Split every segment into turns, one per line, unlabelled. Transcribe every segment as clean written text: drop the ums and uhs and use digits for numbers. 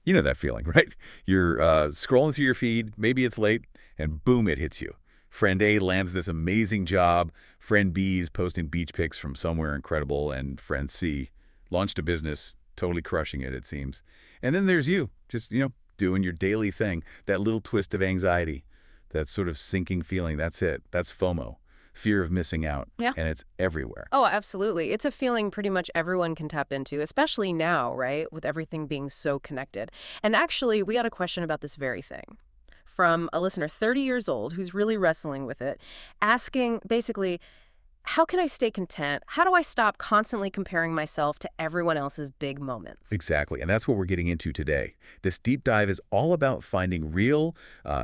You know that feeling, right? You're scrolling through your feed, maybe it's late, and boom, it hits you. Friend A lands this amazing job, friend B is posting beach pics from somewhere incredible, and friend C launched a business, totally crushing it, it seems. And then there's you, just, doing your daily thing, that little twist of anxiety, that sort of sinking feeling, that's it. That's FOMO, fear of missing out,
Yeah.
and it's everywhere.
Oh, absolutely. It's a feeling pretty much everyone can tap into, especially now, right, with everything being so connected. And actually, we got a question about this very thing from a listener 30 years old who's really wrestling with it, asking basically, how can I stay content? How do I stop constantly comparing myself to everyone else's big moments?
Exactly, and that's what we're getting into today. This deep dive is all about finding real,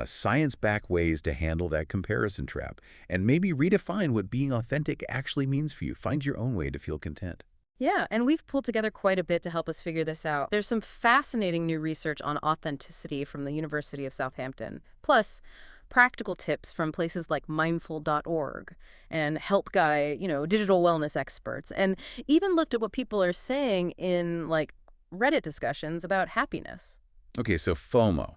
science-backed ways to handle that comparison trap and maybe redefine what being authentic actually means for you. Find your own way to feel content.
Yeah, and we've pulled together quite a bit to help us figure this out. There's some fascinating new research on authenticity from the University of Southampton, plus practical tips from places like mindful.org and Help Guy, digital wellness experts, and even looked at what people are saying in Reddit discussions about happiness.
Okay, so FOMO.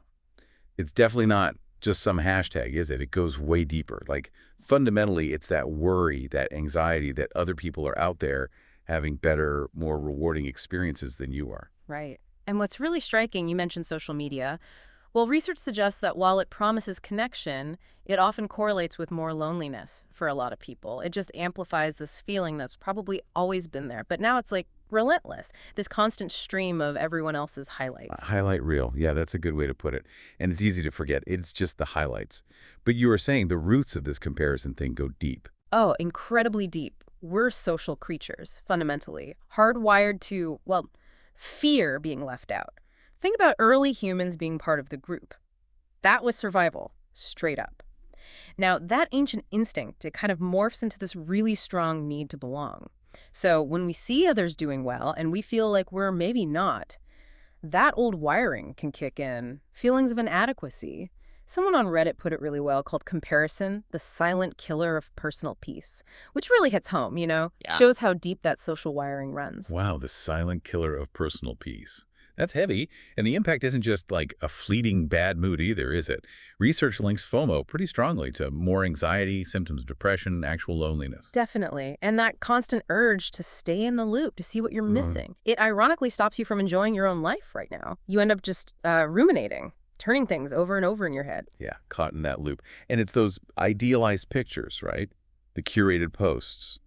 It's definitely not just some hashtag, is it? It goes way deeper. Fundamentally, it's that worry, that anxiety that other people are out there having better, more rewarding experiences than you are.
Right. And what's really striking, you mentioned social media. Well, research suggests that while it promises connection, it often correlates with more loneliness for a lot of people. It just amplifies this feeling that's probably always been there. But now it's relentless, this constant stream of everyone else's highlights.
Highlight reel. Yeah, that's a good way to put it. And it's easy to forget. It's just the highlights. But you were saying the roots of this comparison thing go deep.
Oh, incredibly deep. We're social creatures, fundamentally, hardwired to, fear being left out. Think about early humans being part of the group. That was survival, straight up. Now, that ancient instinct, it kind of morphs into this really strong need to belong. So when we see others doing well and we feel like we're maybe not, that old wiring can kick in, feelings of inadequacy. Someone on Reddit put it really well, called comparison, the silent killer of personal peace, which really hits home,
Yeah.
shows how deep that social wiring runs.
Wow, the silent killer of personal peace. That's heavy, and the impact isn't just a fleeting bad mood either, is it? Research links FOMO pretty strongly to more anxiety, symptoms of depression, actual loneliness.
Definitely. And that constant urge to stay in the loop, to see what you're missing. It ironically stops you from enjoying your own life right now. You end up just ruminating, turning things over and over in your head.
Yeah, caught in that loop. And it's those idealized pictures, right? The curated posts.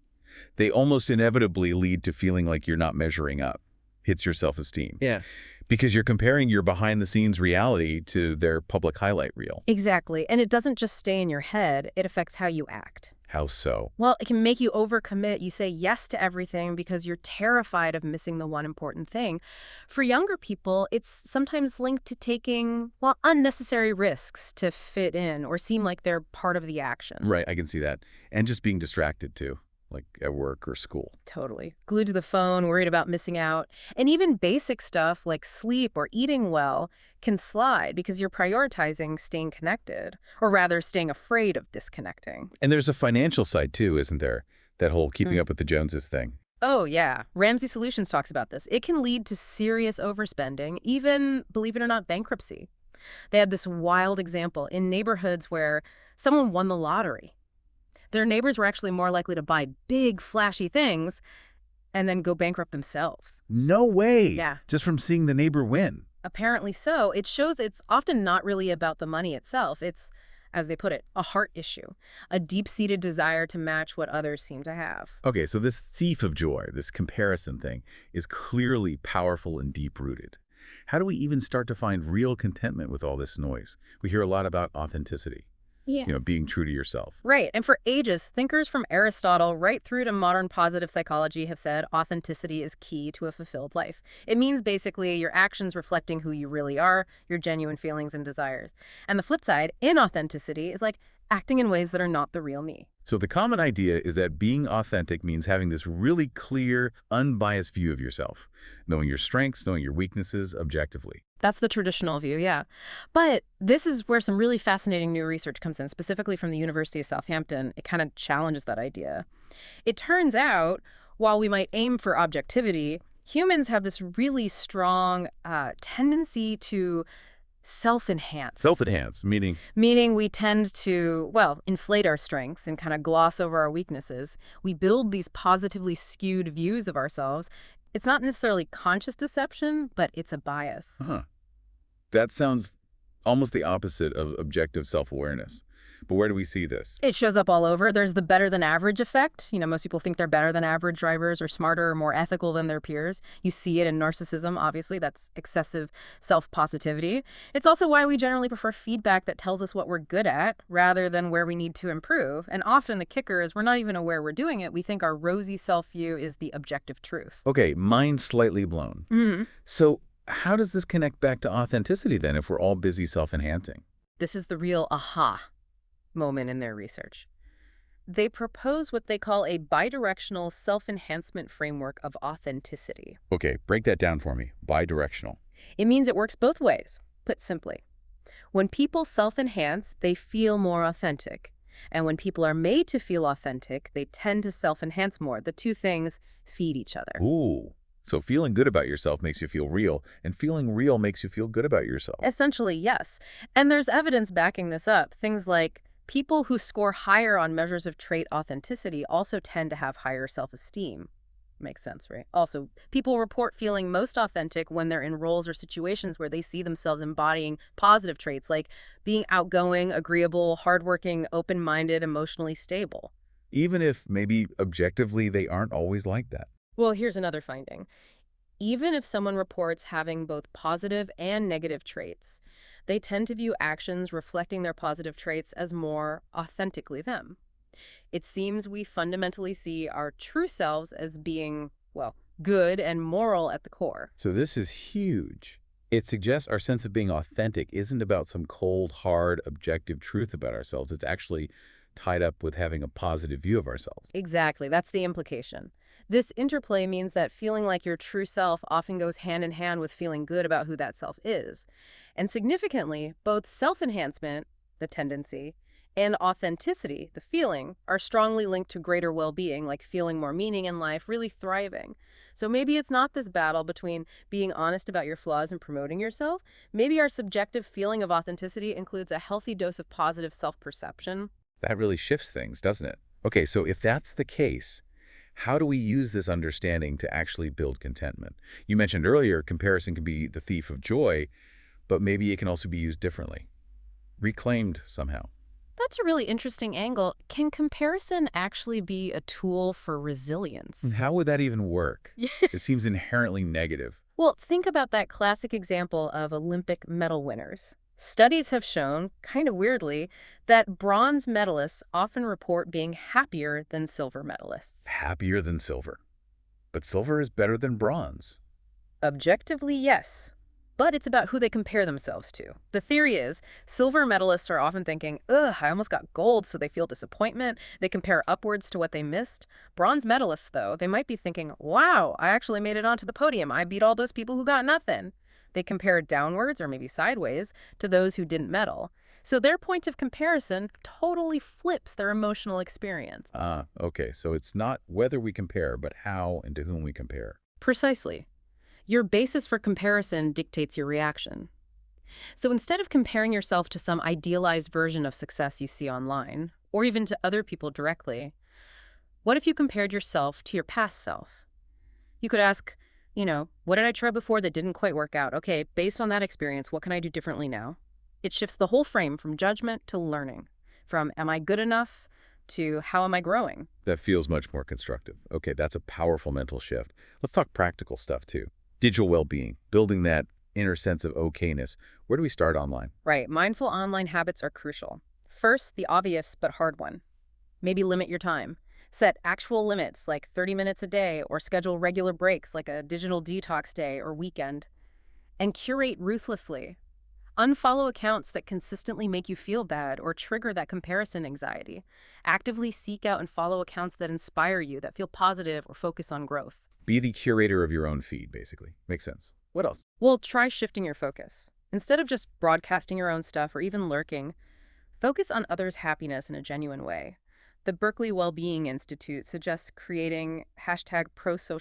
They almost inevitably lead to feeling like you're not measuring up. Hits your self-esteem.
Yeah.
Because you're comparing your behind-the-scenes reality to their public highlight reel.
Exactly. And it doesn't just stay in your head. It affects how you act.
How so?
Well, it can make you overcommit. You say yes to everything because you're terrified of missing the one important thing. For younger people, it's sometimes linked to taking, unnecessary risks to fit in or seem like they're part of the action.
Right, I can see that. And just being distracted, too. At work or school.
Totally. Glued to the phone, worried about missing out. And even basic stuff like sleep or eating well can slide because you're prioritizing staying connected, or rather staying afraid of disconnecting.
And there's a financial side, too, isn't there? That whole keeping up with the Joneses thing.
Oh, yeah. Ramsey Solutions talks about this. It can lead to serious overspending, even, believe it or not, bankruptcy. They had this wild example in neighborhoods where someone won the lottery. Their neighbors were actually more likely to buy big, flashy things and then go bankrupt themselves.
No way!
Yeah.
Just from seeing the neighbor win.
Apparently so. It shows it's often not really about the money itself. It's, as they put it, a heart issue, a deep-seated desire to match what others seem to have.
Okay, so this thief of joy, this comparison thing, is clearly powerful and deep-rooted. How do we even start to find real contentment with all this noise? We hear a lot about authenticity.
Yeah.
Being true to yourself.
Right. And for ages, thinkers from Aristotle right through to modern positive psychology have said authenticity is key to a fulfilled life. It means basically your actions reflecting who you really are, your genuine feelings and desires. And the flip side, inauthenticity, is acting in ways that are not the real me.
So the common idea is that being authentic means having this really clear, unbiased view of yourself, knowing your strengths, knowing your weaknesses objectively.
That's the traditional view, yeah. But this is where some really fascinating new research comes in, specifically from the University of Southampton. It kind of challenges that idea. It turns out, while we might aim for objectivity, Humans have this really strong tendency to self-enhance,
Self-enhance, meaning,
meaning we tend to, well, inflate our strengths and kind of gloss over our weaknesses. We build these positively skewed views of ourselves. It's not necessarily conscious deception, but it's a bias.
huh, that sounds almost the opposite of objective self-awareness. But where do we see this?
It shows up all over. There's the better than average effect. Most people think they're better than average drivers or smarter or more ethical than their peers. You see it in narcissism, obviously. That's excessive self-positivity. It's also why we generally prefer feedback that tells us what we're good at rather than where we need to improve. And often the kicker is we're not even aware we're doing it. We think our rosy self-view is the objective truth.
Okay, mind slightly blown. So how does this connect back to authenticity then if we're all busy self-enhancing?
This is the real aha moment in their research. They propose what they call a bidirectional self-enhancement framework of authenticity.
Okay, break that down for me. Bidirectional.
It means it works both ways, put simply. When people self-enhance, they feel more authentic. And when people are made to feel authentic, they tend to self-enhance more. The two things feed each other.
Ooh. So feeling good about yourself makes you feel real, and feeling real makes you feel good about yourself.
Essentially, yes. And there's evidence backing this up. Things like people who score higher on measures of trait authenticity also tend to have higher self-esteem. Makes sense, right? Also, people report feeling most authentic when they're in roles or situations where they see themselves embodying positive traits like being outgoing, agreeable, hardworking, open-minded, emotionally stable.
Even if maybe objectively they aren't always like that.
Well, here's another finding. Even if someone reports having both positive and negative traits, they tend to view actions reflecting their positive traits as more authentically them. It seems we fundamentally see our true selves as being, well, good and moral at the core.
So this is huge. It suggests our sense of being authentic isn't about some cold, hard, objective truth about ourselves. It's actually tied up with having a positive view of ourselves.
Exactly, that's the implication. This interplay means that feeling like your true self often goes hand in hand with feeling good about who that self is. And significantly, both self-enhancement, the tendency, and authenticity, the feeling, are strongly linked to greater well-being, like feeling more meaning in life, really thriving. So maybe it's not this battle between being honest about your flaws and promoting yourself. Maybe our subjective feeling of authenticity includes a healthy dose of positive self-perception.
That really shifts things, doesn't it? Okay, so if that's the case, how do we use this understanding to actually build contentment? You mentioned earlier comparison can be the thief of joy, but maybe it can also be used differently, reclaimed somehow.
That's a really interesting angle. Can comparison actually be a tool for resilience?
How would that even work? It seems inherently negative.
Well, think about that classic example of Olympic medal winners. Studies have shown, kind of weirdly, that bronze medalists often report being happier than silver medalists.
Happier than silver. But silver is better than bronze.
Objectively, yes. But it's about who they compare themselves to. The theory is, silver medalists are often thinking, ugh, I almost got gold, so they feel disappointment. They compare upwards to what they missed. Bronze medalists, though, they might be thinking, wow, I actually made it onto the podium. I beat all those people who got nothing. They compare downwards, or maybe sideways, to those who didn't medal. So their point of comparison totally flips their emotional experience.
Okay, so it's not whether we compare, but how and to whom we compare.
Precisely. Your basis for comparison dictates your reaction. So instead of comparing yourself to some idealized version of success you see online, or even to other people directly, what if you compared yourself to your past self? You could ask, what did I try before that didn't quite work out? Okay, based on that experience, what can I do differently now? It shifts the whole frame from judgment to learning, from am I good enough to how am I growing?
That feels much more constructive. Okay, that's a powerful mental shift. Let's talk practical stuff too. Digital well-being, building that inner sense of okayness. Where do we start online?
Right, mindful online habits are crucial. First, the obvious but hard one. Maybe limit your time. Set actual limits like 30 minutes a day or schedule regular breaks like a digital detox day or weekend. And curate ruthlessly. Unfollow accounts that consistently make you feel bad or trigger that comparison anxiety. Actively seek out and follow accounts that inspire you, that feel positive or focus on growth.
Be the curator of your own feed, basically. Makes sense. What else?
Well, try shifting your focus. Instead of just broadcasting your own stuff or even lurking, focus on others' happiness in a genuine way. The Berkeley Wellbeing Institute suggests creating #prosocial